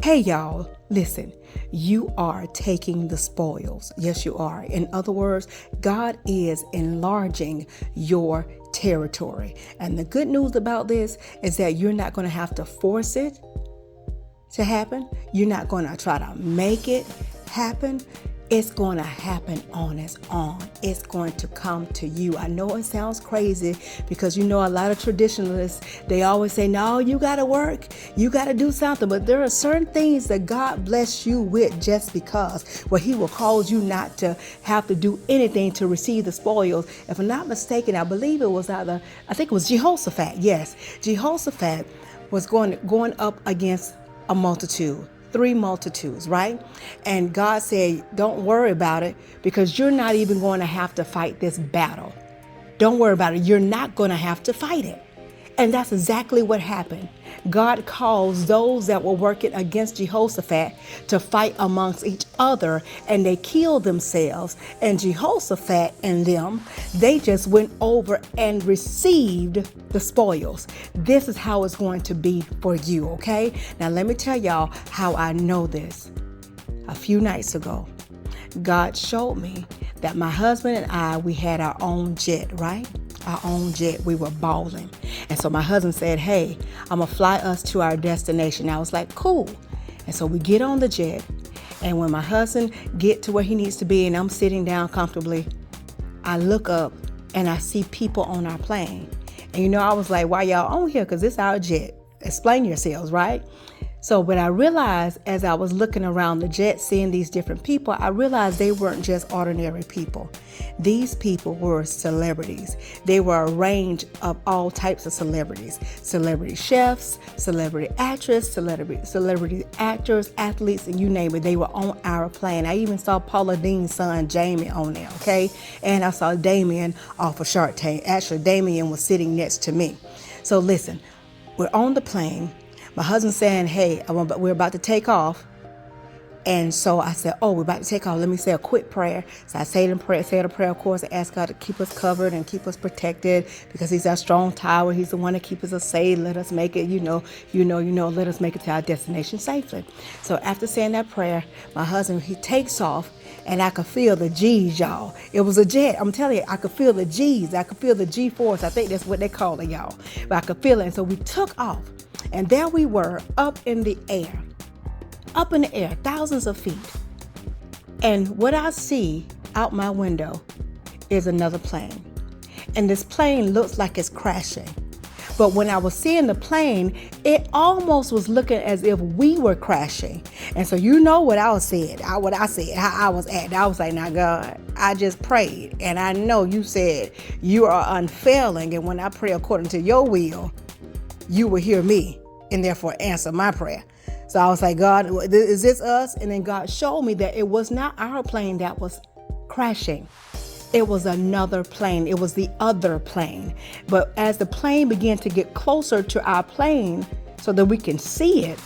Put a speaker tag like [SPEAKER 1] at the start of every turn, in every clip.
[SPEAKER 1] Hey y'all, listen, you are taking the spoils. Yes, you are. In other words, God is enlarging your territory. And the good news about this is that you're not going to have to force it to happen. You're not going to try to make it happen. It's going to happen on its own. It's going to come to you. I know it sounds crazy because a lot of traditionalists, they always say, no, you got to work. You got to do something. But there are certain things that God bless you with just because, where he will cause you not to have to do anything to receive the spoils. If I'm not mistaken, I believe it was I think it was Jehoshaphat. Yes, Jehoshaphat was going up against a multitude. 3 multitudes, right? And God said, don't worry about it because you're not even going to have to fight this battle. Don't worry about it. You're not going to have to fight it. And that's exactly what happened. God caused those that were working against Jehoshaphat to fight amongst each other, and they killed themselves. And Jehoshaphat and them, they just went over and received the spoils. This is how it's going to be for you, okay? Now, let me tell y'all how I know this. A few nights ago, God showed me that my husband and I, we had our own jet, right? Our own jet. We were balling. And so my husband said, hey, I'm going to fly us to our destination. I was like, cool. And so we get on the jet. And when my husband get to where he needs to be and I'm sitting down comfortably, I look up and I see people on our plane. And I was like, why y'all on here? Because it's our jet. Explain yourselves, right? So, but I realized as I was looking around the jet, seeing these different people, I realized they weren't just ordinary people. These people were celebrities. They were a range of all types of celebrities. Celebrity chefs, celebrity actress, celebrity actors, athletes, and you name it. They were on our plane. I even saw Paula Dean's son, Jamie, on there, okay? And I saw Damien off of Shark Tank. Actually, Damien was sitting next to me. So listen, we're on the plane. My husband's saying, hey, we're about to take off. And so I said, oh, we're about to take off. Let me say a quick prayer. So I said a prayer, of course, I asked God to keep us covered and keep us protected because he's our strong tower. He's the one that keeps us safe. Let us make it, let us make it to our destination safely. So after saying that prayer, my husband, he takes off. And I could feel the G's, y'all. It was a jet. I'm telling you, I could feel the G's. I could feel the G-force. I think that's what they call it, y'all. But I could feel it. And so we took off. And there we were up in the air, thousands of feet. And what I see out my window is another plane. And this plane looks like it's crashing. But when I was seeing the plane, it almost was looking as if we were crashing. And so what I said, how I was acting. I was like, now God, I just prayed. And I know you said you are unfailing. And when I pray according to your will, you will hear me and therefore answer my prayer. So I was like, God, is this us? And then God showed me that it was not our plane that was crashing. It was another plane. It was the other plane. But as the plane began to get closer to our plane so that we can see it,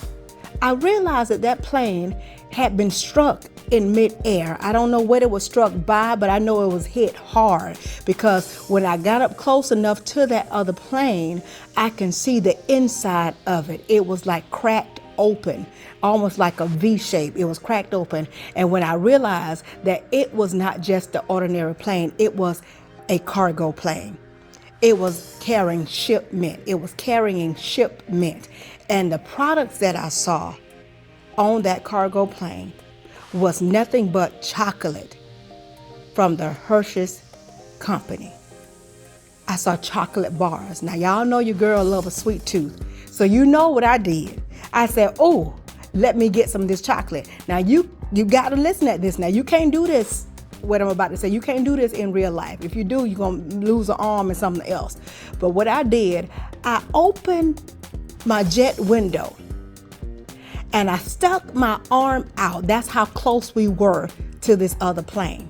[SPEAKER 1] I realized that plane had been struck in midair. I don't know what it was struck by, but I know it was hit hard because when I got up close enough to that other plane, I can see the inside of it. It was like cracked open, almost like a V shape. It was cracked open. And when I realized that it was not just the ordinary plane, it was a cargo plane. It was carrying shipment. And the products that I saw on that cargo plane was nothing but chocolate from the Hershey's company. I saw chocolate bars. Now, y'all know your girl love a sweet tooth. So you know what I did. I said, oh, let me get some of this chocolate. Now, you got to listen at this. Now, you can't do this, what I'm about to say. You can't do this in real life. If you do, you're going to lose an arm and something else. But what I did, I opened my jet window and I stuck my arm out. That's how close we were to this other plane.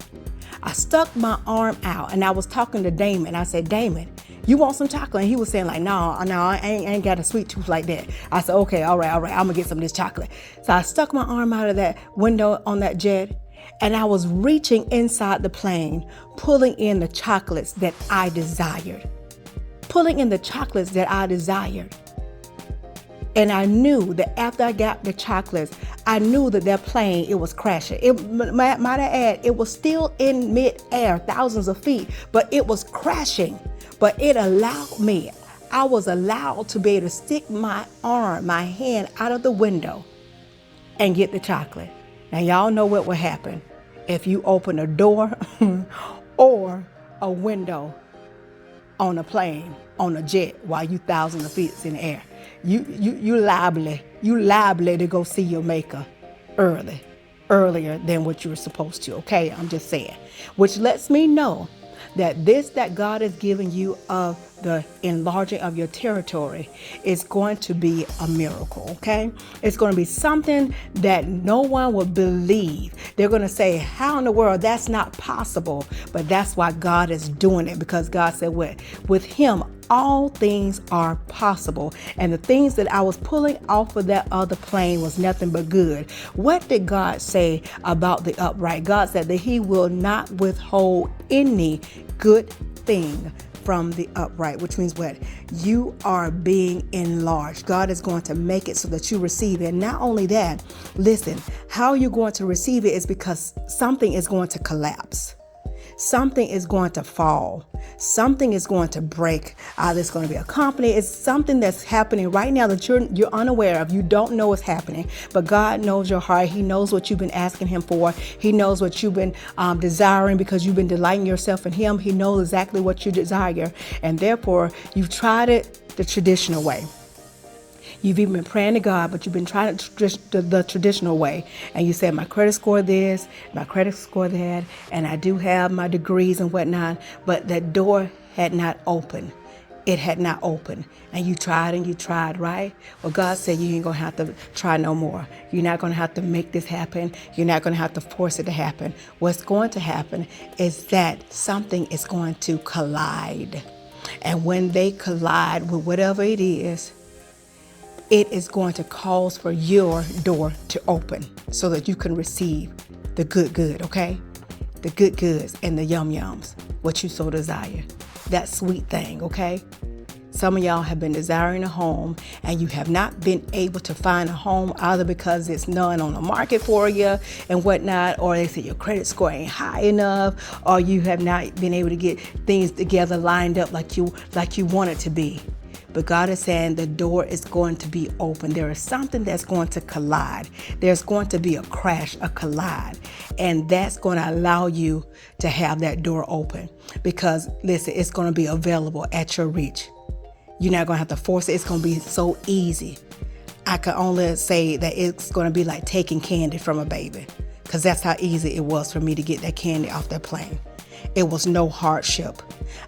[SPEAKER 1] I stuck my arm out and I was talking to Damon. I said, Damon, you want some chocolate? And he was saying like, no, I ain't got a sweet tooth like that. I said, okay, all right, I'm gonna get some of this chocolate. So I stuck my arm out of that window on that jet and I was reaching inside the plane, pulling in the chocolates that I desired. And I knew that after I got the chocolates, I knew that plane, it was crashing. Might I add, it was still in mid-air, thousands of feet, but it was crashing. But it allowed me, I was allowed to be able to stick my hand out of the window and get the chocolate. Now, y'all know what would happen if you open a door or a window on a plane, on a jet, while you thousands of feet in the air. You liable to go see your maker earlier than what you were supposed to. Okay, I'm just saying, which lets me know that that God is giving you of the enlarging of your territory is going to be a miracle. Okay, it's going to be something that no one will believe. They're going to say, how in the world, that's not possible? But that's why God is doing it, because God said, with him all things are possible. And the things that I was pulling off of that other plane was nothing but good. What did God say about the upright? God said that he will not withhold any good thing from the upright, which means what? You are being enlarged. God is going to make it so that you receive it. And not only that, listen, how you're going to receive it is because something is going to collapse. Something is going to fall. Something is going to break. There's going to be a company. It's something that's happening right now that you're unaware of. You don't know what's happening, but God knows your heart. He knows what you've been asking him for. He knows what you've been desiring, because you've been delighting yourself in him. He knows exactly what you desire, and therefore you've tried it the traditional way. You've even been praying to God, but you've been trying the traditional way. And you said, my credit score this, my credit score that, and I do have my degrees and whatnot, but that door had not opened. It had not opened. And you tried, right? Well, God said you ain't going to have to try no more. You're not going to have to make this happen. You're not going to have to force it to happen. What's going to happen is that something is going to collide. And when they collide with whatever it is going to cause for your door to open so that you can receive the good, okay? The good goods and the yums, what you so desire. That sweet thing, okay? Some of y'all have been desiring a home and you have not been able to find a home, either because it's none on the market for you and whatnot, or they say your credit score ain't high enough, or you have not been able to get things together lined up like you want it to be. But God is saying the door is going to be open. There is something that's going to collide. There's going to be a crash, a collide. And that's going to allow you to have that door open. Because, listen, it's going to be available at your reach. You're not going to have to force it. It's going to be so easy. I can only say that it's going to be like taking candy from a baby. Because that's how easy it was for me to get that candy off that plane. It was no hardship.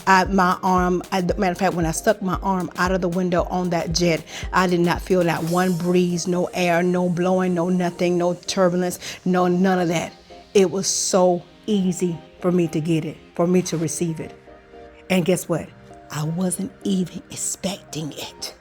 [SPEAKER 1] Matter of fact, when I stuck my arm out of the window on that jet, I did not feel that one breeze, no air, no blowing, no nothing, no turbulence, no none of that. It was so easy for me to get it, for me to receive it. And guess what? I wasn't even expecting it.